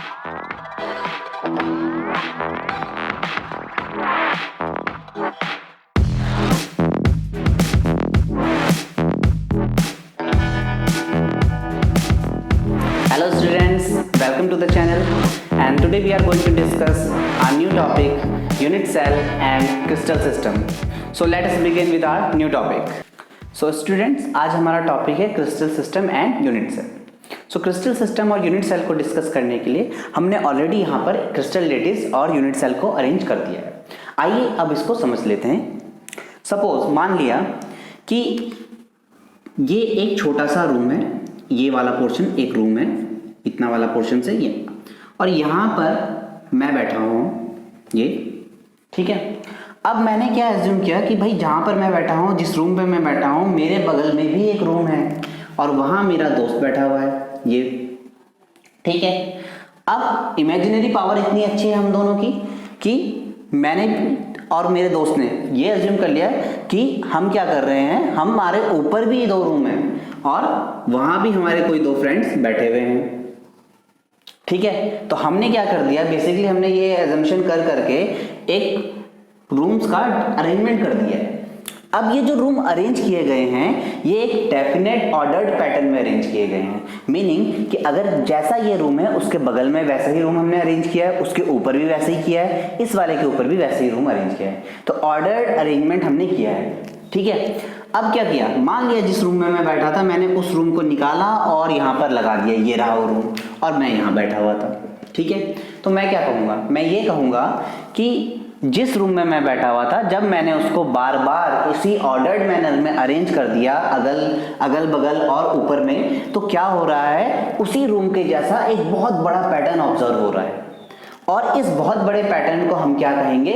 Hello students, welcome to the channel, and today we are going to discuss our new topic, unit cell and crystal system. So let us begin with our new topic. So students, आज हमारा topic है crystal system and unit cell. So crystal system और unit cell को discuss करने के लिए हमने already यहाँ पर क्रिस्टल लेटिस और यूनिट सेल को अरेंज कर दिया है. आइए अब इसको समझ लेते हैं. सपोज मान लिया कि ये एक छोटा सा रूम है, ये वाला पोर्शन एक रूम है, इतना वाला पोर्शन से ये, और यहाँ पर मैं बैठा हूँ ये, ठीक है. अब मैंने क्या एज्यूम किया कि भाई जहाँ पर मैं बैठा हूँ, जिस रूम पे मैं बैठा हूँ, मेरे बगल में भी एक रूम है और वहाँ मेरा दोस्त बैठा हुआ है ये, ठीक है. अब इमेजिनरी पावर इतनी अच्छी है हम दोनों की कि मैंने और मेरे दोस्त ने ये एज्यूम कर लिया कि हम क्या कर रहे हैं, हमारे ऊपर भी दो रूम हैं और वहाँ भी हमारे कोई दो फ्रेंड्स बैठे हुए हैं, ठीक है. तो हमने क्या कर दिया, बेसिकली हमने ये एजम्पशन कर करके एक रूम्स का अरेंजमेंट कर दिया है. अब ये जो रूम अरेंज किए गए हैं ये एक डेफिनेट ऑर्डर्ड पैटर्न में अरेंज किए गए हैं. मीनिंग कि अगर जैसा ये रूम है उसके बगल में वैसा ही रूम हमने अरेंज किया है, उसके ऊपर भी वैसे ही किया है, इस वाले के ऊपर भी वैसे ही रूम अरेंज किया है. तो ऑर्डर्ड अरेंजमेंट हमने किया है, ठीक है. अब क्या किया, मान लिया जिस रूम में मैं बैठा था मैंने उस रूम को निकाला और यहाँ पर लगा दिया, ये रहा वो रूम, और मैं यहाँ बैठा हुआ था, ठीक है. तो मैं क्या कहूँगा, मैं ये कहूँगा कि जिस रूम में मैं बैठा हुआ था, जब मैंने उसको बार बार इसी ऑर्डर्ड मैनर में अरेंज कर दिया अगल बगल और ऊपर में, तो क्या हो रहा है, उसी रूम के जैसा एक बहुत बड़ा पैटर्न ऑब्जर्व हो रहा है. और इस बहुत बड़े पैटर्न को हम क्या कहेंगे,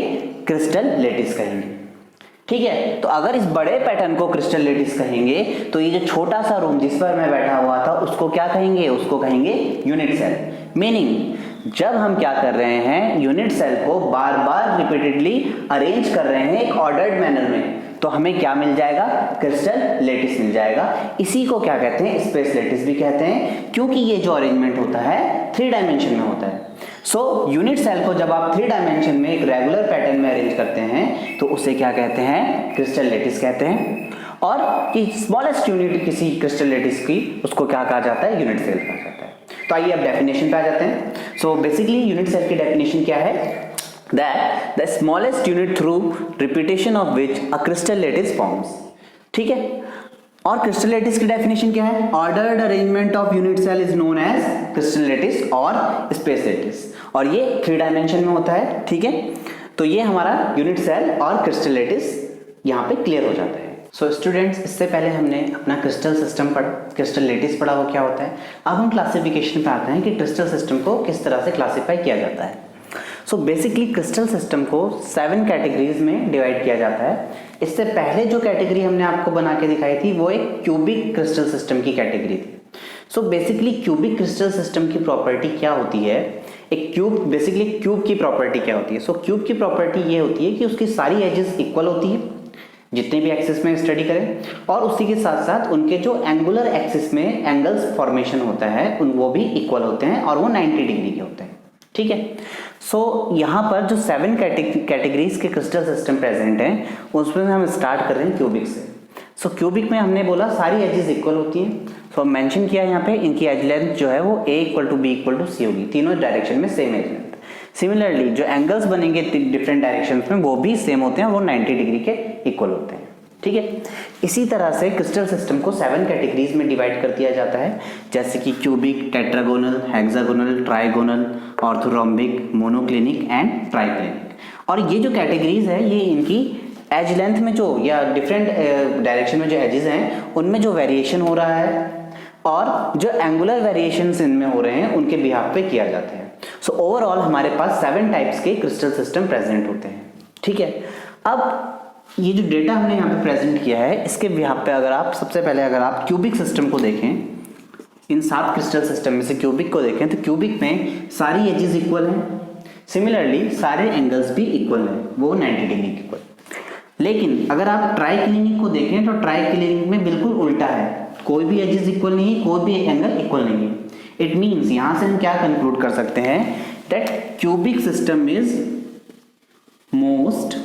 क्रिस्टल लेटिस कहेंगे, ठीक है. तो अगर इस बड़े पैटर्न को क्रिस्टल लेटिस कहेंगे तो ये जो छोटा सा रूम जिस पर मैं बैठा हुआ था उसको क्या कहेंगे, उसको कहेंगे यूनिट सेल. मीनिंग जब हम क्या कर रहे हैं, यूनिट सेल को बार बार रिपीटेडली अरेंज कर रहे हैं एक ऑर्डर्ड मैनर में, तो हमें क्या मिल जाएगा, क्रिस्टल लेटिस मिल जाएगा. इसी को क्या कहते हैं, स्पेस लेटिस भी कहते हैं, क्योंकि ये जो अरेंजमेंट होता है 3 डायमेंशन में होता है. सो यूनिट सेल को जब आप 3 डायमेंशन में एक रेगुलर पैटर्न में अरेंज करते हैं तो उसे क्या कहते हैं, क्रिस्टल लेटिस कहते हैं. और कि स्मॉलेस्ट यूनिट किसी क्रिस्टल लेटिस की, उसको क्या कहा जाता है, यूनिट सेल कहा जाता है. तो आइए अब डेफिनेशन पे आ जाते हैं. सो बेसिकली यूनिट सेल की डेफिनेशन क्या है, that the smallest unit through repetition of which a crystal lattice forms, ठीक है. और क्रिस्टल लेटिस की डेफिनेशन क्या है, ordered arrangement of unit cell is known as crystal lattice और स्पेस लेटिस, और ये 3 डायमेंशन में होता है, ठीक है. तो ये हमारा यूनिट सेल और क्रिस्टल लेटिस यहाँ पे क्लियर हो जाता है. सो स्टूडेंट्स, इससे पहले हमने अपना क्रिस्टल सिस्टम पढ़ा, क्रिस्टल लेटिस पढ़ा, वो क्या होता है. अब हम क्लासिफिकेशन पे आते हैं कि क्रिस्टल सिस्टम को किस तरह से क्लासीफाई किया जाता है. सो बेसिकली क्रिस्टल सिस्टम को 7 कैटेगरीज में डिवाइड किया जाता है. इससे पहले जो कैटेगरी हमने आपको बना के दिखाई थी वो एक क्यूबिक क्रिस्टल सिस्टम की कैटेगरी थी. So basically cubic crystal system की प्रॉपर्टी क्या होती है, एक क्यूब, बेसिकली क्यूब की प्रॉपर्टी क्या होती है. सो क्यूब की प्रॉपर्टी ये होती है कि उसकी सारी एजेस इक्वल होती है जितने भी एक्सिस में स्टडी करें, और उसी के साथ साथ उनके जो एंगुलर एक्सिस में एंगल्स फॉर्मेशन होता है वो भी इक्वल होते हैं और वो 90 डिग्री के होते हैं, ठीक है. सो यहाँ पर जो 7 कैटेगरीज के क्रिस्टल सिस्टम प्रेजेंट हैं उसमें हम स्टार्ट कर रहे हैं क्यूबिक से. सो क्यूबिक में हमने बोला सारी एजेस इक्वल होती हैं. सो मेंशन किया यहाँ पे इनकी एज लेंथ जो है वो A = B = C होगी, तीनों डायरेक्शन में सेम एज लेंथ. सिमिलरली जो एंगल्स बनेंगे डिफरेंट डायरेक्शंस में वो भी सेम होते हैं, वो 90 डिग्री के इक्वल होते हैं, ठीक है. इसी तरह से क्रिस्टल सिस्टम को 7 कैटेगरीज में डिवाइड कर दिया जाता है, जैसे कि cubic, tetragonal, hexagonal, trigonal, orthorhombic, monoclinic and triclinic. और ये जो कैटेगरीज है ये इनकी एज लेंथ में जो या डिफरेंट डायरेक्शन में जो एजेस हैं उनमें जो वेरिएशन हो रहा है और जो एंगुलर वेरिएशंस इनमें हो रहे हैं उनके बिहाफ पे किया जाता है. सो ओवरऑल हमारे पास 7 टाइप्स के क्रिस्टल सिस्टम प्रेजेंट होते हैं, ठीक है. अब ये जो डेटा हमने यहाँ पे प्रेजेंट किया है इसके बिहाफ पे अगर आप सबसे पहले अगर आप क्यूबिक सिस्टम को देखें, इन 7 क्रिस्टल सिस्टम में से क्यूबिक को देखें तो क्यूबिक में सारी एजेस इक्वल हैं, सिमिलरली सारे एंगल्स भी इक्वल हैं, वो 90 डिग्री इक्वल. लेकिन अगर आप ट्राइक्लिनिक को देखें तो ट्राइक्लिनिक में बिल्कुल उल्टा है, कोई भी एजेस इक्वल नहीं है, कोई भी एंगल इक्वल नहीं है. इट मीन्स यहां से हम क्या कंक्लूड कर सकते हैं that cubic system is most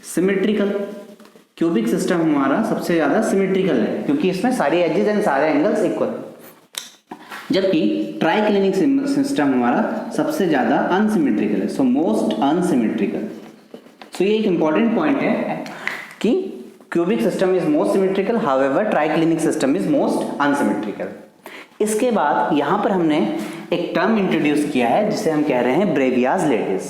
symmetrical. Cubic system हमारा सबसे ज्यादा सिमेट्रिकल है क्योंकि इसमें सारी एजेस एंड सारे एंगल्स इक्वल, जबकि ट्राइक्लिनिक सिस्टम हमारा सबसे ज्यादा अनसिमेट्रिकल है, सो मोस्ट अनसिमेट्रिकल। सो ये एक इंपॉर्टेंट पॉइंट है कि cubic system is most symmetrical, however triclinic system is most unsymmetrical. इसके बाद यहां पर हमने एक टर्म इंट्रोड्यूस किया है जिसे हम कह रहे हैं ब्रेवियाज लेटिस।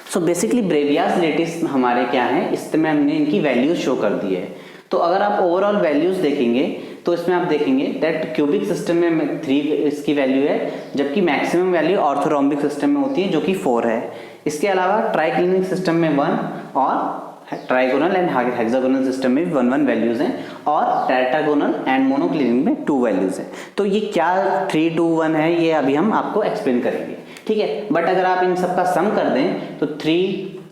सो बेसिकली ब्रेवियाज लेटिस हमारे क्या है, इसमें हमने इनकी वैल्यूज शो कर दी है। तो अगर आप ओवरऑल वैल्यूज देखेंगे तो इसमें आप देखेंगे दैट क्यूबिक सिस्टम में 3 इसकी वैल्यू है, जबकि मैक्सिमम वैल्यू ऑर्थोरोम्बिक सिस्टम में होती है जो कि 4 है। इसके अलावा ट्राइक्लिनिक सिस्टम में 1 और ट्राइगोनल एंड हेक्सागोनल सिस्टम में 1 वैल्यूज हैं और टेट्रागोनल एंड मोनोक्लिनिक में 2 वैल्यूज हैं। तो ये क्या 3, 2, 1 है ये अभी हम आपको एक्सप्लेन करेंगे, ठीक है। बट अगर आप इन सबका सम कर दें तो 3,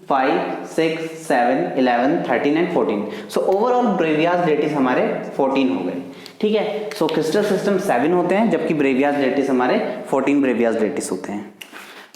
5, 6, 7, 11, 13 एंड 14। सो ओवरऑल ब्रेवियाज लेटिस हमारे 14 हो गए, ठीक है। सो क्रिस्टल सिस्टम 7 होते हैं जबकि ब्रेवियाज लेटिस हमारे 14 ब्रेवियाज लेटिस होते हैं।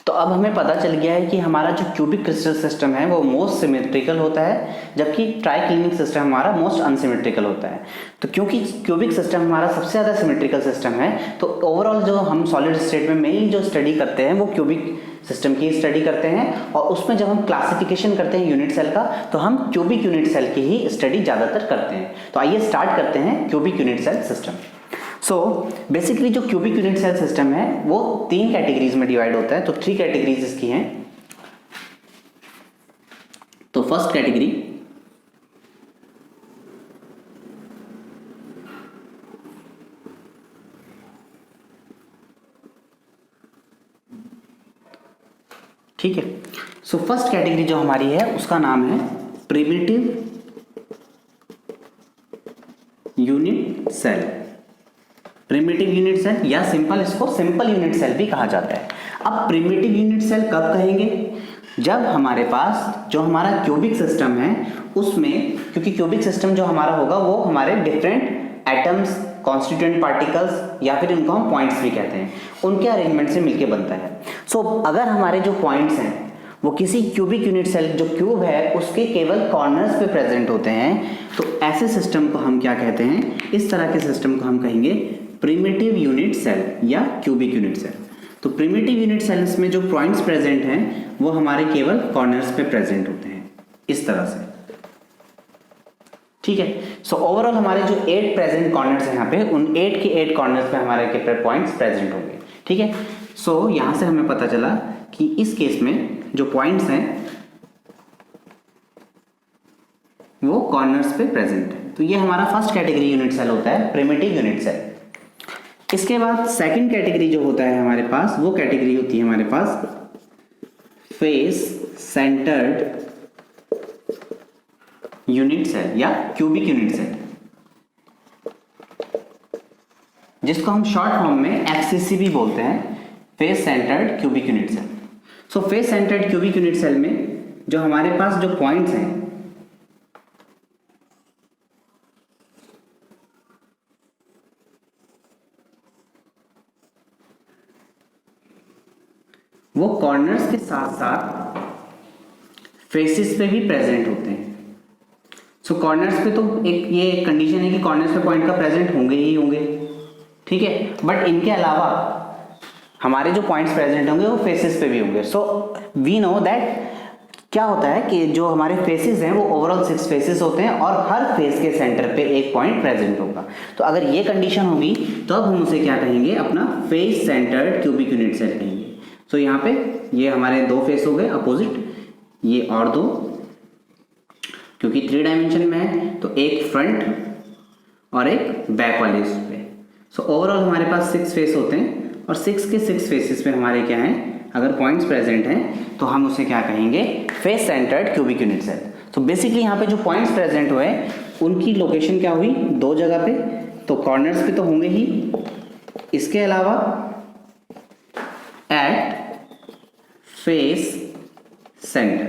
तो अब हमें पता चल गया है कि हमारा जो क्यूबिक क्रिस्टल सिस्टम है वो मोस्ट सिमेट्रिकल होता है जबकि ट्राइक्लिनिक सिस्टम हमारा मोस्ट अनसिमेट्रिकल होता है। तो क्योंकि क्यूबिक सिस्टम हमारा सबसे ज़्यादा सिमेट्रिकल सिस्टम है तो ओवरऑल जो हम सॉलिड स्टेट में मेनली जो स्टडी करते हैं वो क्यूबिक सिस्टम की स्टडी करते हैं, और उसमें जब हम क्लासिफिकेशन करते हैं यूनिट सेल का तो हम क्यूबिक यूनिट सेल की ही स्टडी ज़्यादातर करते हैं। तो आइए स्टार्ट करते हैं cubic unit cell system. So basically जो क्यूबिक यूनिट सेल सिस्टम है वो 3 कैटेगरीज में डिवाइड होता है। तो 3 कैटेगरीज इसकी हैं। तो फर्स्ट कैटेगरी ठीक है। सो फर्स्ट कैटेगरी जो हमारी है उसका नाम है primitive unit cell. Primitive unit cell या सिंपल, इसको सिंपल यूनिट सेल भी कहा जाता है। अब प्रिमिटिव यूनिट सेल कब कहेंगे, जब हमारे पास जो हमारा क्यूबिक सिस्टम है उसमें, क्योंकि क्यूबिक सिस्टम जो हमारा होगा वो हमारे डिफरेंट एटम्स, कॉन्स्टिट्यूएंट पार्टिकल्स या फिर इनको हम पॉइंट्स भी कहते हैं, उनके अरेंजमेंट से मिलके बनता है। सो अगर हमारे जो पॉइंट्स हैं वो किसी क्यूबिक यूनिट सेल जो क्यूब है उसके केवल कॉर्नर्स पे प्रेजेंट होते हैं तो ऐसे सिस्टम को हम क्या कहते हैं, इस तरह के सिस्टम को हम कहेंगे प्रिमिटिव यूनिट सेल या क्यूबिक यूनिट सेल। तो प्रिमिटिव यूनिट सेल्स में जो पॉइंट्स प्रेजेंट हैं वो हमारे केवल कॉर्नर्स पे प्रेजेंट होते हैं इस तरह से, ठीक है। सो ओवरऑल हमारे जो 8 प्रेजेंट कॉर्नर्स हैं यहाँ पे, उन 8 के 8 कॉर्नर्स पे हमारे के पॉइंट्स प्रेजेंट होंगे, ठीक है। सो यहाँ से हमें पता चला कि इस केस में जो पॉइंट्स हैं वो कॉर्नर्स पे प्रेजेंट है। तो ये हमारा फर्स्ट कैटेगरी यूनिट सेल होता है, प्रिमिटिव यूनिट सेल। इसके बाद सेकंड कैटेगरी जो होता है हमारे पास, वो कैटेगरी होती है हमारे पास फेस सेंटर्ड यूनिट सेल या क्यूबिक यूनिट सेल, जिसको हम शॉर्ट फॉर्म में एफसीसी भी बोलते हैं, face centred cubic unit cell. So face centred cubic unit cell में जो हमारे पास जो पॉइंट्स हैं वो कॉर्नर्स के साथ साथ फेसेस पे भी प्रेजेंट होते हैं। सो कॉर्नर्स पे तो एक ये कंडीशन है कि कॉर्नर्स पे पॉइंट का प्रेजेंट होंगे ही होंगे, ठीक है। बट इनके अलावा हमारे जो पॉइंट्स प्रेजेंट होंगे वो फेसेस पे भी होंगे। सो वी नो दैट क्या होता है कि जो हमारे फेसेस हैं वो ओवरऑल 6 फेसेस होते हैं और हर फेस के सेंटर पे एक पॉइंट प्रेजेंट होगा। तो अगर ये कंडीशन होगी तो अब हम उसे क्या कहेंगे, अपना face centred cubic unit cell कहेंगे। सो यहाँ पे ये हमारे 2 फेस हो गए अपोजिट, ये और 2, क्योंकि 3 डायमेंशन में है तो एक फ्रंट और एक बैक वाले उस पे। सो ओवरऑल हमारे पास 6 फेस होते हैं और 6 के 6 फेसेस पे हमारे क्या हैं, अगर पॉइंट्स प्रेजेंट हैं तो हम उसे क्या कहेंगे, face centred cubic unit cell. तो बेसिकली यहाँ पे जो पॉइंट्स प्रेजेंट हुए उनकी लोकेशन क्या हुई, 2 जगह पे, तो कॉर्नर्स पे तो होंगे ही, इसके अलावा एट फेस सेंटर,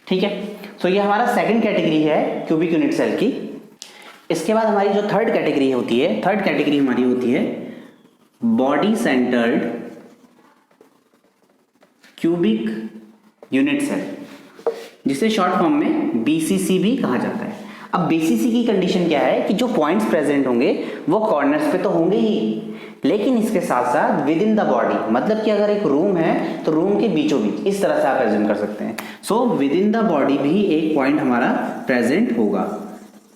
ठीक है। सो ये हमारा सेकंड कैटेगरी है क्यूबिक यूनिट सेल की। इसके बाद हमारी जो थर्ड कैटेगरी होती है, थर्ड कैटेगरी हमारी होती है body centred cubic unit cell, जिसे शॉर्ट फॉर्म में बीसीसी भी कहा जाता है। अब बीसीसी की कंडीशन क्या है कि जो पॉइंट्स प्रेजेंट होंगे वो कॉर्नर्स पे तो होंगे ही, लेकिन इसके साथ साथ विद इन द बॉडी, मतलब कि अगर एक रूम है तो रूम के बीचों बीच, इस तरह से आप प्रेजेंट कर सकते हैं। So with in the body भी एक पॉइंट हमारा प्रेजेंट होगा,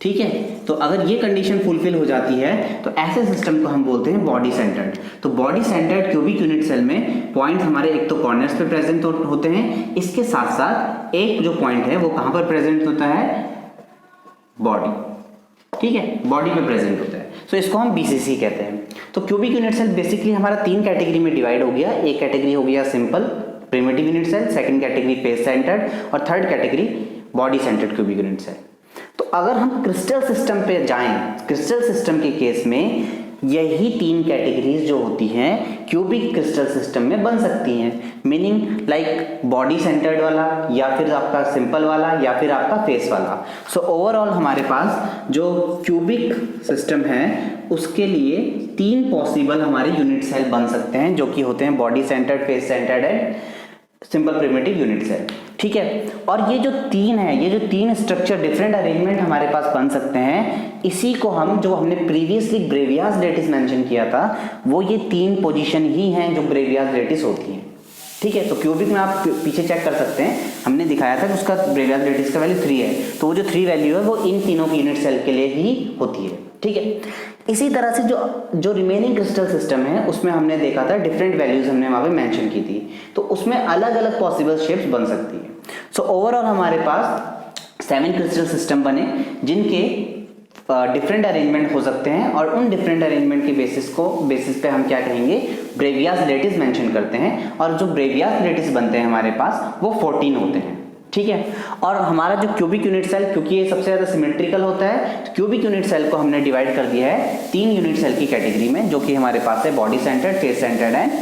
ठीक है। तो अगर ये कंडीशन फुलफिल हो जाती है तो ऐसे सिस्टम को हम बोलते हैं बॉडी सेंटर्ड। तो body centred cubic unit cell में पॉइंट हमारे एक तो कॉर्नर्स पे प्रेजेंट होते हैं, इसके साथ साथ एक जो पॉइंट है वो कहां पर प्रेजेंट होता है, बॉडी, ठीक है, बॉडी पे प्रेजेंट होता है। सो इसको हम बीसीसी कहते हैं। तो क्यूबिक यूनिट सेल बेसिकली हमारा 3 कैटेगरी में डिवाइड हो गया। एक कैटेगरी हो गया simple primitive unit cell, second category face centred और third category body centred cubic unit cell. तो अगर हम क्रिस्टल सिस्टम पे जाएं, क्रिस्टल सिस्टम के केस में यही 3 कैटेगरीज जो होती हैं क्यूबिक क्रिस्टल सिस्टम में बन सकती हैं, मीनिंग लाइक बॉडी सेंटर्ड वाला या फिर आपका सिंपल वाला या फिर आपका फेस वाला। सो ओवरऑल हमारे पास जो क्यूबिक सिस्टम है उसके लिए 3 पॉसिबल हमारे यूनिट सेल बन सकते हैं, जो कि होते हैं body centred, face centred and simple primitive unit cell, ठीक है। और ये जो 3 है, ये जो 3 स्ट्रक्चर डिफरेंट अरेंजमेंट हमारे पास बन सकते हैं, इसी को हम, जो हमने प्रीवियसली ब्रेवियास लेटिस मेंशन किया था, वो ये 3 पोजीशन ही हैं जो ब्रेवियास लेटिस होती हैं, ठीक है। तो क्यूबिक में आप पीछे चेक कर सकते हैं, हमने दिखाया था कि उसका ब्रेवियास लेटिस का वैल्यू 3 है, तो वो जो 3 वैल्यू है वो इन तीनों की यूनिट सेल के लिए ही होती है, ठीक है। इसी तरह से जो रिमेनिंग क्रिस्टल सिस्टम है उसमें हमने देखा था डिफरेंट वैल्यूज हमने वहां पे मेंशन की थी, तो उसमें अलग अलग पॉसिबल शेप्स बन सकती है। सो ओवरऑल हमारे पास 7 क्रिस्टल सिस्टम बने जिनके डिफरेंट अरेंजमेंट हो सकते हैं, और उन डिफरेंट अरेंजमेंट के बेसिस पे हम क्या कहेंगे, ब्रेवियास लेटिस मेंशन करते हैं। और जो ब्रेवियास लेटिस बनते हैं हमारे पास वो 14 होते हैं, ठीक है। और हमारा जो क्यूबिक यूनिट सेल, क्योंकि ये सबसे ज्यादा सिमेट्रिकल होता है, तो क्यूबिक यूनिट सेल को हमने डिवाइड कर दिया है 3 यूनिट सेल की कैटेगरी में, जो कि हमारे पास है body centred, face centred and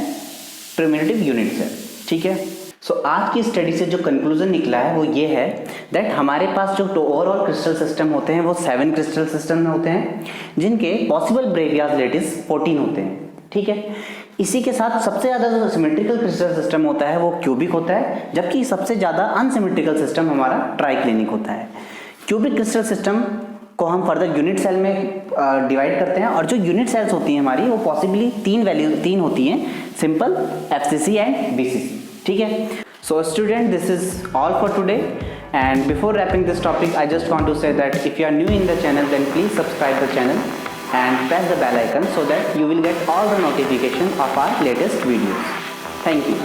primitive unit cell, ठीक है। सो आज की स्टडी से जो कंक्लूजन निकला है वो ये है दैट हमारे पास जो ओवरऑल क्रिस्टल सिस्टम होते हैं वो 7 क्रिस्टल सिस्टम में होते हैं, जिनके पॉसिबल ब्रेवियास लेटिस 14 होते हैं, ठीक है। इसी के साथ सबसे ज्यादा जो सिमेट्रिकल क्रिस्टल सिस्टम होता है वो क्यूबिक होता है, जबकि सबसे ज्यादा अनसिमेट्रिकल सिस्टम हमारा ट्राइक्लिनिक होता है। क्यूबिक क्रिस्टल सिस्टम को हम फर्दर यूनिट सेल में डिवाइड करते हैं, और जो यूनिट सेल्स होती हैं हमारी वो पॉसिबली 3 होती हैं, सिंपल, एफसीसी एंड बीसीसी, ठीक है। So student, this is all for today, and before wrapping this topic I just want to say that if you are new in the channel then please subscribe the channel and press the bell icon so that you will get all the notification of our latest videos. Thank you.